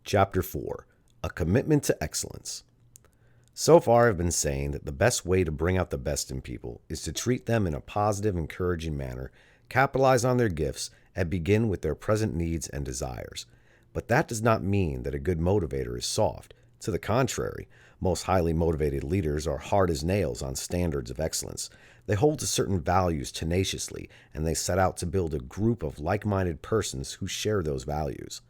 Chapter 4: A Commitment to Excellence. So far, I've been saying that the best way to bring out the best in people is to treat them in a positive, encouraging manner, capitalize on their gifts, and begin with their present needs and desires. But that does not mean that a good motivator is soft. To the contrary, most highly motivated leaders are hard as nails on standards of excellence. They hold to certain values tenaciously, and they set out to build a group of like-minded persons who share those values.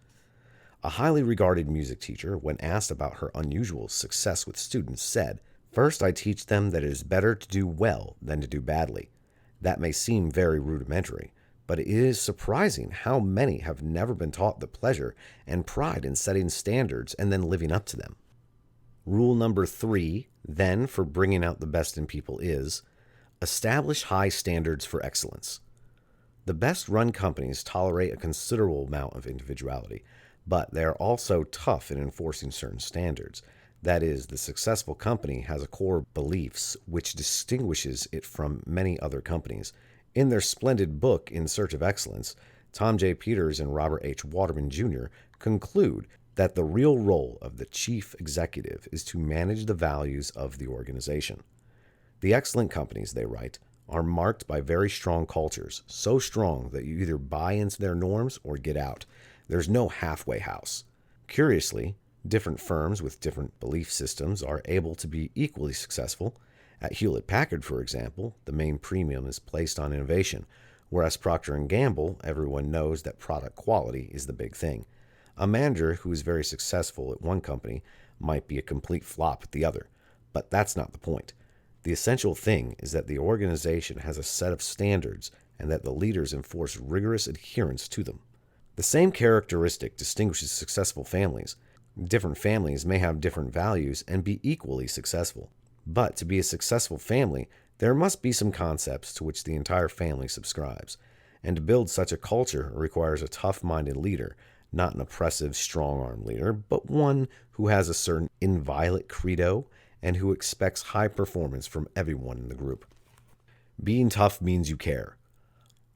A highly regarded music teacher, when asked about her unusual success with students, said, "First, I teach them that it is better to do well than to do badly." That may seem very rudimentary, but it is surprising how many have never been taught the pleasure and pride in setting standards and then living up to them. Rule number 3, then, for bringing out the best in people is, establish high standards for excellence. The best-run companies tolerate a considerable amount of individuality, but they are also tough in enforcing certain standards. That is, the successful company has a core beliefs which distinguishes it from many other companies. In their splendid book, In Search of Excellence, Tom J. Peters and Robert H. Waterman Jr. conclude that the real role of the chief executive is to manage the values of the organization. The excellent companies, they write, are marked by very strong cultures, so strong that you either buy into their norms or get out. There's no halfway house. Curiously, different firms with different belief systems are able to be equally successful. At Hewlett-Packard, for example, the main premium is placed on innovation, whereas Procter & Gamble, everyone knows that product quality is the big thing. A manager who is very successful at one company might be a complete flop at the other, but that's not the point. The essential thing is that the organization has a set of standards and that the leaders enforce rigorous adherence to them. The same characteristic distinguishes successful families. Different families may have different values and be equally successful. But to be a successful family, there must be some concepts to which the entire family subscribes. And to build such a culture requires a tough-minded leader, not an oppressive, strong-arm leader, but one who has a certain inviolate credo and who expects high performance from everyone in the group. Being tough means you care.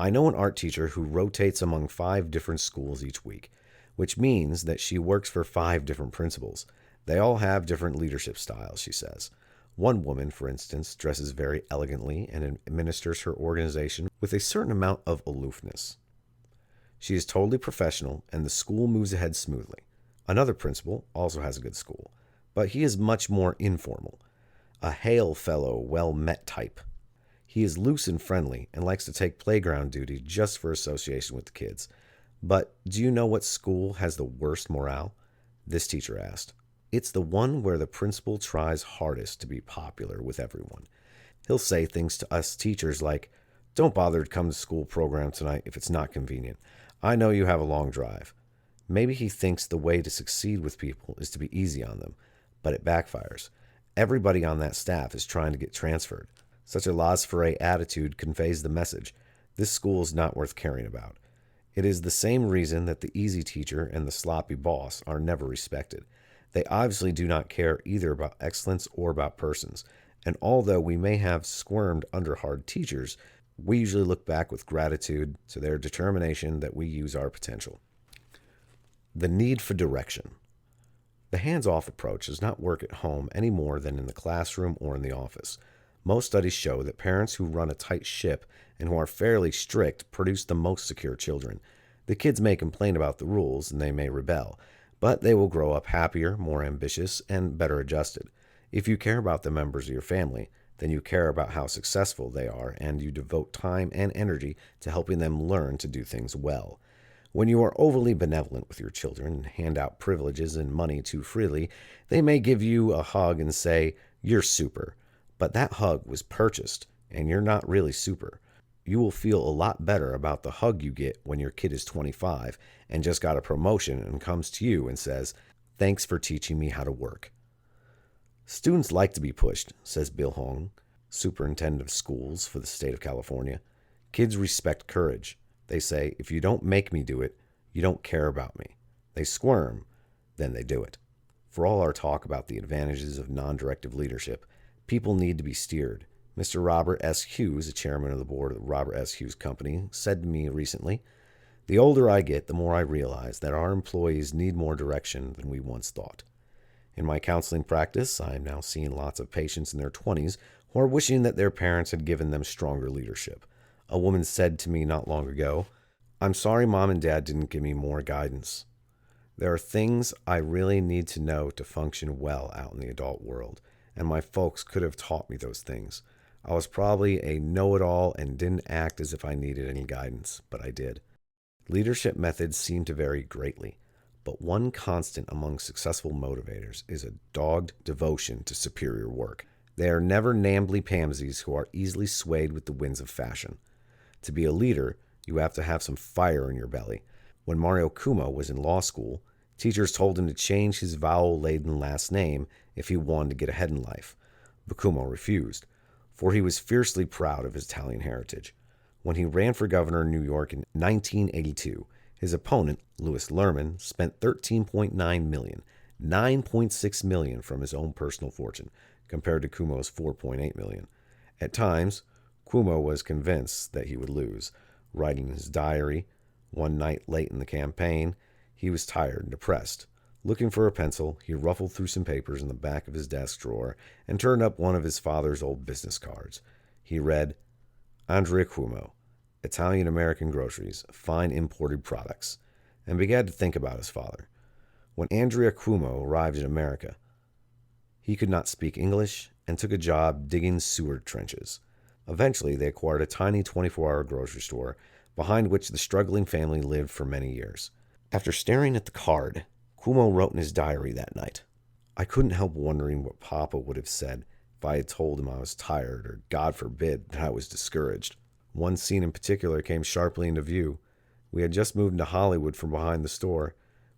I know an art teacher who rotates among 5 different schools each week, which means that she works for 5 different principals. They all have different leadership styles, she says. One woman, for instance, dresses very elegantly and administers her organization with a certain amount of aloofness. She is totally professional, and the school moves ahead smoothly. Another principal also has a good school, but he is much more informal, a hail fellow, well-met type. He is loose and friendly and likes to take playground duty just for association with the kids. But do you know what school has the worst morale? This teacher asked. It's the one where the principal tries hardest to be popular with everyone. He'll say things to us teachers like, "Don't bother to come to school program tonight if it's not convenient. I know you have a long drive." Maybe he thinks the way to succeed with people is to be easy on them, but it backfires. Everybody on that staff is trying to get transferred. Such a laissez-faire attitude conveys the message: this school is not worth caring about. It is the same reason that the easy teacher and the sloppy boss are never respected. They obviously do not care either about excellence or about persons, and although we may have squirmed under hard teachers, we usually look back with gratitude to their determination that we use our potential. The need for direction. The hands-off approach does not work at home any more than in the classroom or in the office. Most studies show that parents who run a tight ship and who are fairly strict produce the most secure children. The kids may complain about the rules and they may rebel, but they will grow up happier, more ambitious, and better adjusted. If you care about the members of your family, then you care about how successful they are and you devote time and energy to helping them learn to do things well. When you are overly benevolent with your children and hand out privileges and money too freely, they may give you a hug and say, "You're super." But that hug was purchased, and you're not really super. You will feel a lot better about the hug you get when your kid is 25 and just got a promotion and comes to you and says, "Thanks for teaching me how to work." Students like to be pushed, says Bill Hong, superintendent of schools for the state of California. Kids respect courage. They say, "If you don't make me do it, you don't care about me." They squirm, then they do it. For all our talk about the advantages of non-directive leadership, people need to be steered. Mr. Robert S. Hughes, the chairman of the board of the Robert S. Hughes Company, said to me recently, The older I get, the more I realize that our employees need more direction than we once thought. In my counseling practice, I am now seeing lots of patients in their 20s who are wishing that their parents had given them stronger leadership. A woman said to me not long ago, "I'm sorry mom and dad didn't give me more guidance. There are things I really need to know to function well out in the adult world, and my folks could have taught me those things. I was probably a know-it-all and didn't act as if I needed any guidance, but I did." Leadership methods seem to vary greatly, but one constant among successful motivators is a dogged devotion to superior work. They are never namby-pamsies who are easily swayed with the winds of fashion. To be a leader, you have to have some fire in your belly. When Mario Cuomo was in law school, teachers told him to change his vowel-laden last name if he wanted to get ahead in life. But Cuomo refused, for he was fiercely proud of his Italian heritage. When he ran for governor in New York in 1982, his opponent, Louis Lerman, spent $13.9 million, $9.6 million from his own personal fortune, compared to Cuomo's $4.8 million. At times, Cuomo was convinced that he would lose. Writing in his diary, one night late in the campaign, he was tired and depressed. Looking for a pencil, he ruffled through some papers in the back of his desk drawer and turned up one of his father's old business cards. He read, "Andrea Cuomo, Italian-American groceries, fine imported products," and began to think about his father. When Andrea Cuomo arrived in America, he could not speak English and took a job digging sewer trenches. Eventually, they acquired a tiny 24-hour grocery store behind which the struggling family lived for many years. After staring at the card, Cuomo wrote in his diary that night, "I couldn't help wondering what Papa would have said if I had told him I was tired or, God forbid, that I was discouraged." One scene in particular came sharply into view. We had just moved into Hollywood from behind the store.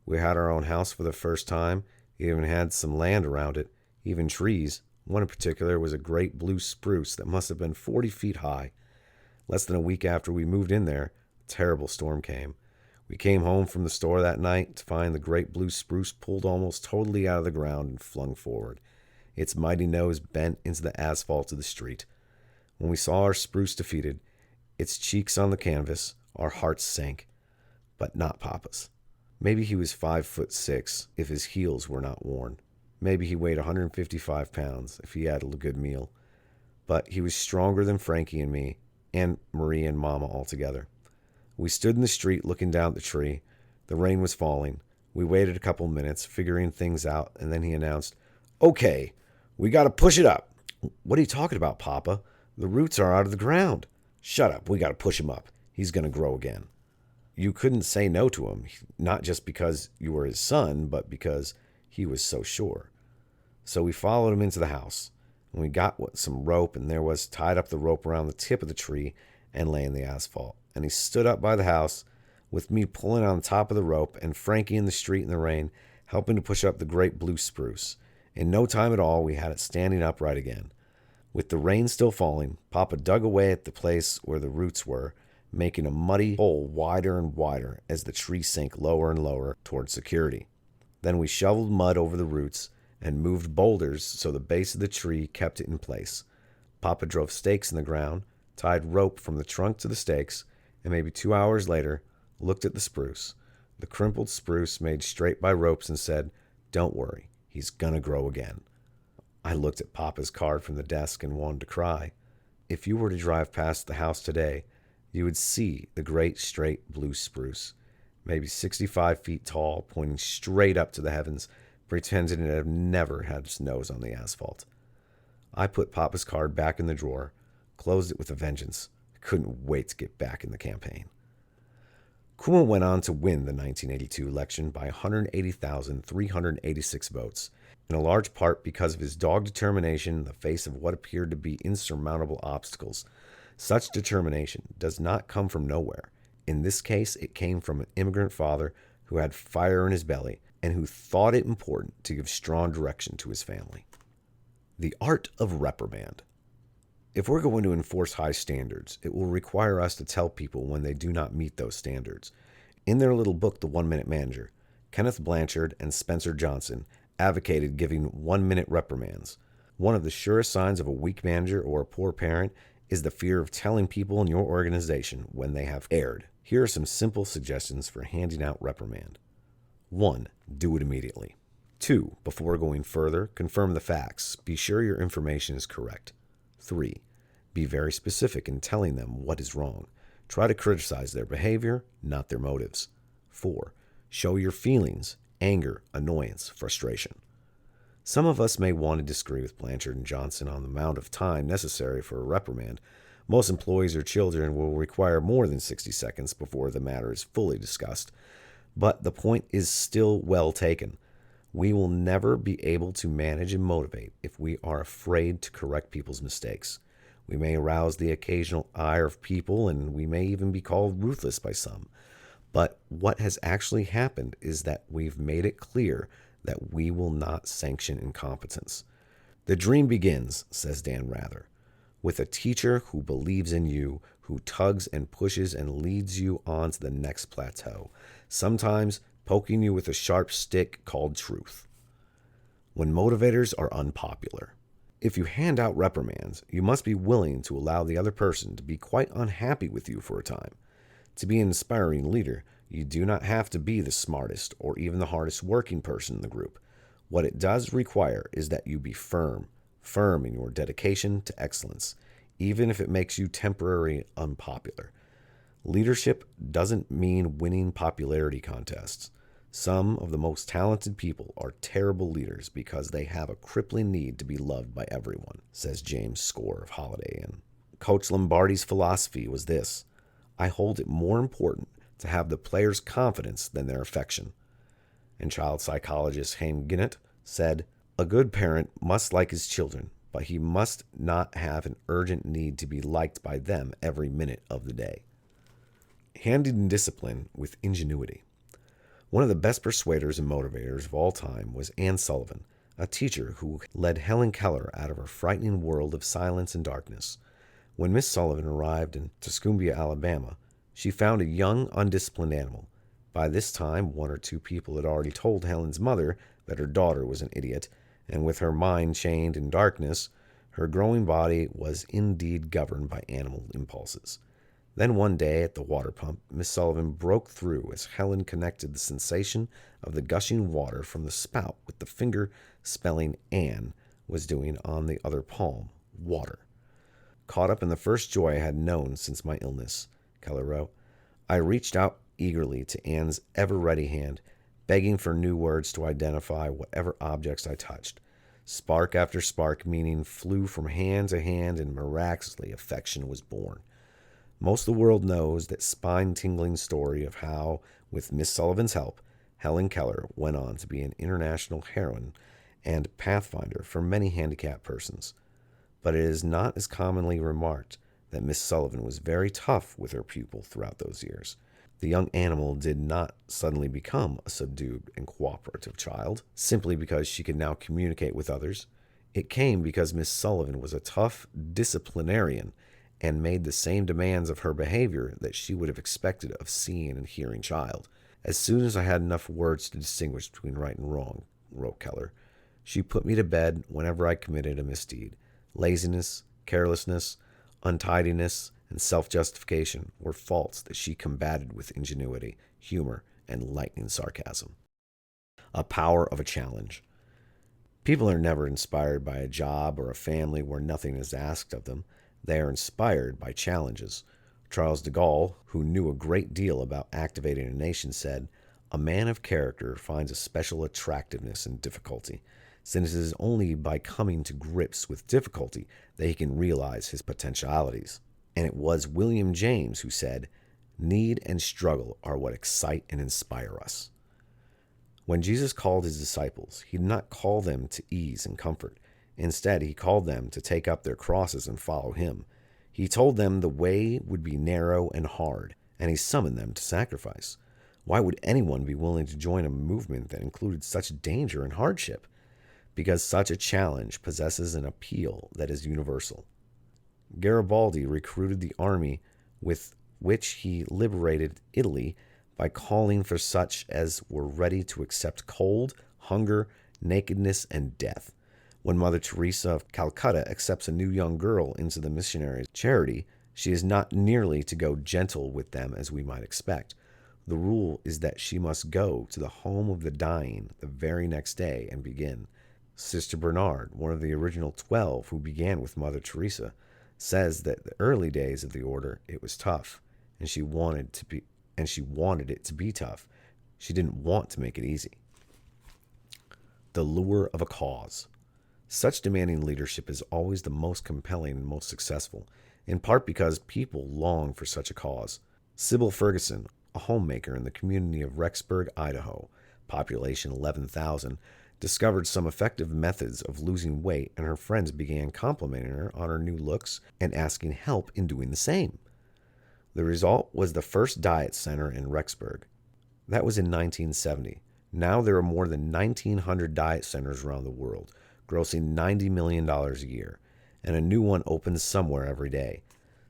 We had our own house for the first time, even had some land around it, even trees. One in particular was a great blue spruce that must have been 40 feet high. Less than a week after we moved in there, a terrible storm came. We came home from the store that night to find the great blue spruce pulled almost totally out of the ground and flung forward. Its mighty nose bent into the asphalt of the street. When we saw our spruce defeated, its cheeks on the canvas, our hearts sank. But not Papa's. Maybe he was 5'6" if his heels were not worn. Maybe he weighed 155 pounds if he had a good meal. But he was stronger than Frankie and me, and Marie and Mama altogether. We stood in the street looking down at the tree. The rain was falling. We waited a couple minutes, figuring things out, and then he announced, "Okay, we got to push it up." "What are you talking about, Papa? The roots are out of the ground." "Shut up, we got to push him up. He's going to grow again." You couldn't say no to him, not just because you were his son, but because he was so sure. So we followed him into the house, and we got some rope, and there was tied up the rope around the tip of the tree and lay in the asphalt. And he stood up by the house with me pulling on top of the rope and Frankie in the street in the rain helping to push up the great blue spruce. In no time at all, we had it standing upright again. With the rain still falling, Papa dug away at the place where the roots were, making a muddy hole wider and wider as the tree sank lower and lower toward security. Then we shoveled mud over the roots and moved boulders so the base of the tree kept it in place. Papa drove stakes in the ground, tied rope from the trunk to the stakes, and maybe 2 hours later looked at the spruce, the crumpled spruce made straight by ropes, and said, "Don't worry, he's gonna grow again." I looked at Papa's card from the desk and wanted to cry. If you were to drive past the house today, you would see the great straight blue spruce, maybe 65 feet tall, pointing straight up to the heavens, pretending it had never had its nose on the asphalt. I put Papa's card back in the drawer, closed it with a vengeance. I couldn't wait to get back in the campaign. Cuomo went on to win the 1982 election by 180,386 votes, in a large part because of his dogged determination in the face of what appeared to be insurmountable obstacles. Such determination does not come from nowhere. In this case, it came from an immigrant father who had fire in his belly and who thought it important to give strong direction to his family. The art of reprimand. If we're going to enforce high standards, it will require us to tell people when they do not meet those standards. In their little book, The 1 Minute Manager, Kenneth Blanchard and Spencer Johnson advocated giving 1-minute reprimands. One of the surest signs of a weak manager or a poor parent is the fear of telling people in your organization when they have erred. Here are some simple suggestions for handing out reprimand. 1. Do it immediately. 2. Before going further, confirm the facts. Be sure your information is correct. 3. Be very specific in telling them what is wrong. Try to criticize their behavior, not their motives. 4. Show your feelings, anger, annoyance, frustration. Some of us may want to disagree with Blanchard and Johnson on the amount of time necessary for a reprimand. Most employees or children will require more than 60 seconds before the matter is fully discussed. But the point is still well taken. We will never be able to manage and motivate if we are afraid to correct people's mistakes. We may arouse the occasional ire of people, and we may even be called ruthless by some. But what has actually happened is that we've made it clear that we will not sanction incompetence. The dream begins, says Dan Rather, with a teacher who believes in you, who tugs and pushes and leads you on to the next plateau, sometimes poking you with a sharp stick called truth. When motivators are unpopular. If you hand out reprimands, you must be willing to allow the other person to be quite unhappy with you for a time. To be an inspiring leader, you do not have to be the smartest or even the hardest working person in the group. What it does require is that you be firm in your dedication to excellence, even if it makes you temporarily unpopular. Leadership doesn't mean winning popularity contests. Some of the most talented people are terrible leaders because they have a crippling need to be loved by everyone, says James Score of Holiday Inn. Coach Lombardi's philosophy was this: I hold it more important to have the players' confidence than their affection. And child psychologist Haim Ginnett said, a good parent must like his children, but he must not have an urgent need to be liked by them every minute of the day. Handling discipline with ingenuity. One of the best persuaders and motivators of all time was Anne Sullivan, a teacher who led Helen Keller out of her frightening world of silence and darkness. When Miss Sullivan arrived in Tuscumbia, Alabama, she found a young, undisciplined animal. By this time, 1 or 2 people had already told Helen's mother that her daughter was an idiot, and with her mind chained in darkness, her growing body was indeed governed by animal impulses. Then one day at the water pump, Miss Sullivan broke through as Helen connected the sensation of the gushing water from the spout with the finger spelling Anne was doing on the other palm, water. Caught up in the first joy I had known since my illness, Keller wrote, I reached out eagerly to Anne's ever-ready hand, begging for new words to identify whatever objects I touched. Spark after spark meaning flew from hand to hand, and miraculously affection was born. Most of the world knows that spine-tingling story of how, with Miss Sullivan's help, Helen Keller went on to be an international heroine and pathfinder for many handicapped persons. But it is not as commonly remarked that Miss Sullivan was very tough with her pupil throughout those years. The young animal did not suddenly become a subdued and cooperative child simply because she could now communicate with others. It came because Miss Sullivan was a tough disciplinarian and made the same demands of her behavior that she would have expected of seeing and hearing child. As soon as I had enough words to distinguish between right and wrong, wrote Keller, she put me to bed whenever I committed a misdeed. Laziness, carelessness, untidiness, and self-justification were faults that she combated with ingenuity, humor, and lightning sarcasm. A power of a challenge. People are never inspired by a job or a family where nothing is asked of them. They are inspired by challenges. Charles de Gaulle, who knew a great deal about activating a nation, said, a man of character finds a special attractiveness in difficulty, since it is only by coming to grips with difficulty that he can realize his potentialities. And it was William James who said, need and struggle are what excite and inspire us. When Jesus called his disciples, he did not call them to ease and comfort. Instead, he called them to take up their crosses and follow him. He told them the way would be narrow and hard, and he summoned them to sacrifice. Why would anyone be willing to join a movement that included such danger and hardship? Because such a challenge possesses an appeal that is universal. Garibaldi recruited the army with which he liberated Italy by calling for such as were ready to accept cold, hunger, nakedness, and death. When Mother Teresa of Calcutta accepts a new young girl into the missionary's charity, She is not nearly to go gentle with them as we might expect. The rule is that she must go to the home of the dying the very next day and begin. Sister Bernard, one of the original 12 who began with Mother Teresa, says that the early days of the order it was tough, and she wanted it to be tough. She didn't want to make it easy. The lure of a cause. Such demanding leadership is always the most compelling and most successful, in part because people long for such a cause. Sybil Ferguson, a homemaker in the community of Rexburg, Idaho, population 11,000, discovered some effective methods of losing weight, and her friends began complimenting her on her new looks and asking help in doing the same. The result was the first diet center in Rexburg. That was in 1970. Now there are more than 1,900 diet centers around the world, grossing $90 million a year, and a new one opens somewhere every day.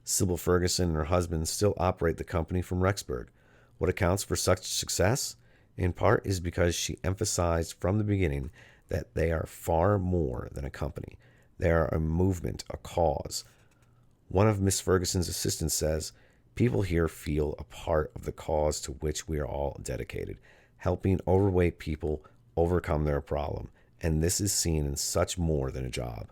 Sybil Ferguson and her husband still operate the company from Rexburg. What accounts for such success? In part is because she emphasized from the beginning that they are far more than a company. They are a movement, a cause. One of Miss Ferguson's assistants says, "People here feel a part of the cause to which we are all dedicated, helping overweight people overcome their problem, and this is seen in such more than a job."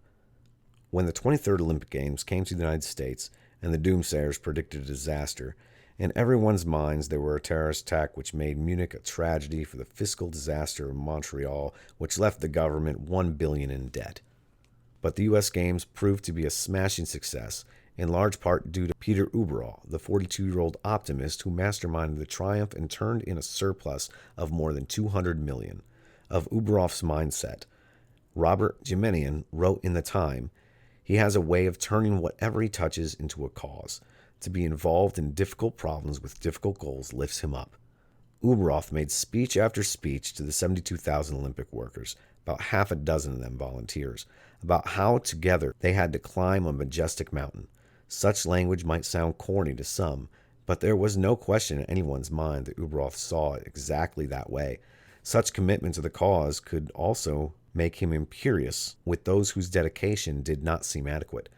When the 23rd Olympic Games came to the United States and the doomsayers predicted a disaster, in everyone's minds there were a terrorist attack which made Munich a tragedy, for the fiscal disaster of Montreal, which left the government $1 billion in debt. But the U.S. Games proved to be a smashing success, in large part due to Peter Uberall, the 42-year-old optimist who masterminded the triumph and turned in a surplus of more than $200 million. Of Uberall's mindset, Robert Gemenian wrote in The Time, "He has a way of turning whatever he touches into a cause. To be involved in difficult problems with difficult goals lifts him up." Uberall made speech after speech to the 72,000 Olympic workers, about half a dozen of them volunteers, about how together they had to climb a majestic mountain. Such language might sound corny to some, but there was no question in anyone's mind that Uberall saw it exactly that way. Such commitment to the cause could also make him imperious with those whose dedication did not seem adequate.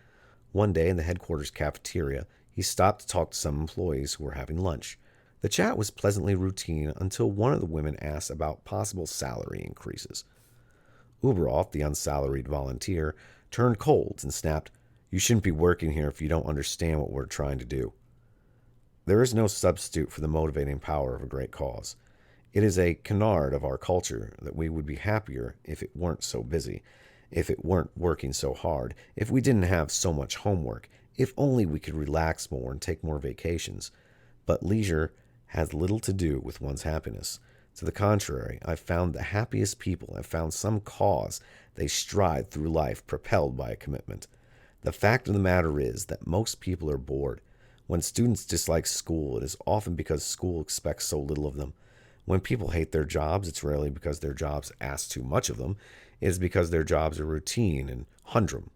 One day in the headquarters cafeteria, he stopped to talk to some employees who were having lunch. The chat was pleasantly routine until one of the women asked about possible salary increases. Uberall, the unsalaried volunteer, turned cold and snapped, "You shouldn't be working here if you don't understand what we're trying to do." There is no substitute for the motivating power of a great cause. It is a canard of our culture that we would be happier if it weren't so busy, if it weren't working so hard, if we didn't have so much homework, if only we could relax more and take more vacations. But leisure has little to do with one's happiness. To the contrary, I've found the happiest people have found some cause they stride through life propelled by a commitment. The fact of the matter is that most people are bored. When students dislike school, it is often because school expects so little of them. When people hate their jobs, it's rarely because their jobs ask too much of them. It is because their jobs are routine and humdrum.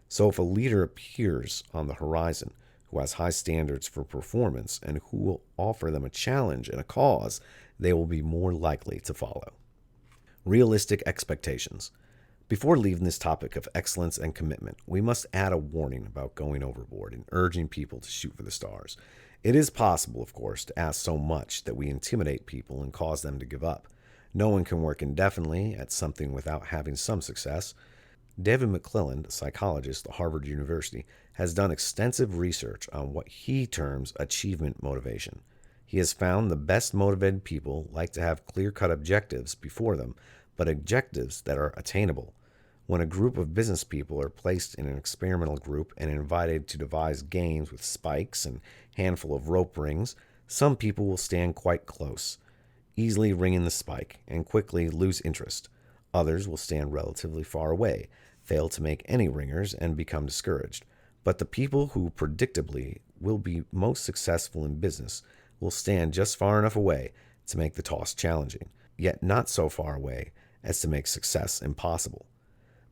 So if a leader appears on the horizon who has high standards for performance and who will offer them a challenge and a cause, they will be more likely to follow. Realistic expectations. Before leaving this topic of excellence and commitment, we must add a warning about going overboard and urging people to shoot for the stars. It is possible, of course, to ask so much that we intimidate people and cause them to give up. No one can work indefinitely at something without having some success. David McClelland, a psychologist at Harvard University, has done extensive research on what he terms achievement motivation. He has found the best motivated people like to have clear-cut objectives before them, but objectives that are attainable. When a group of business people are placed in an experimental group and invited to devise games with spikes and a handful of rope rings, some people will stand quite close, easily ringing the spike, and quickly lose interest. Others will stand relatively far away, fail to make any ringers, and become discouraged. But the people who predictably will be most successful in business will stand just far enough away to make the toss challenging, yet not so far away as to make success impossible.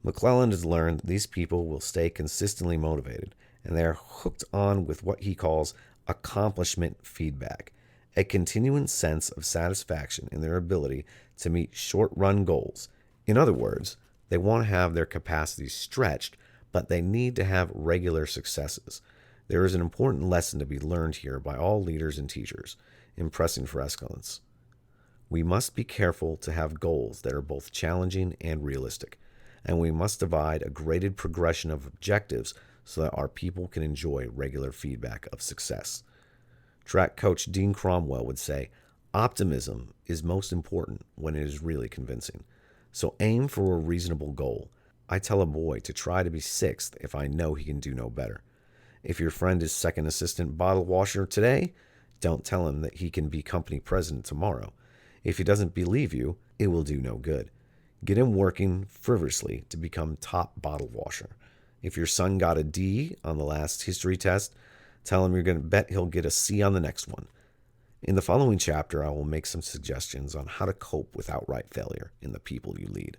McClelland has learned that these people will stay consistently motivated, and they are hooked on with what he calls accomplishment feedback, a continuing sense of satisfaction in their ability to meet short-run goals. In other words, they want to have their capacities stretched, but they need to have regular successes. There is an important lesson to be learned here by all leaders and teachers in pressing for excellence. We must be careful to have goals that are both challenging and realistic, and we must divide a graded progression of objectives so that our people can enjoy regular feedback of success. Track coach Dean Cromwell would say, optimism is most important when it is really convincing. So aim for a reasonable goal. I tell a boy to try to be sixth if I know he can do no better. If your friend is second assistant bottle washer today, don't tell him that he can be company president tomorrow. If he doesn't believe you, it will do no good. Get him working frivolously to become top bottle washer. If your son got a D on the last history test, tell him you're going to bet he'll get a C on the next one. In the following chapter, I will make some suggestions on how to cope with outright failure in the people you lead.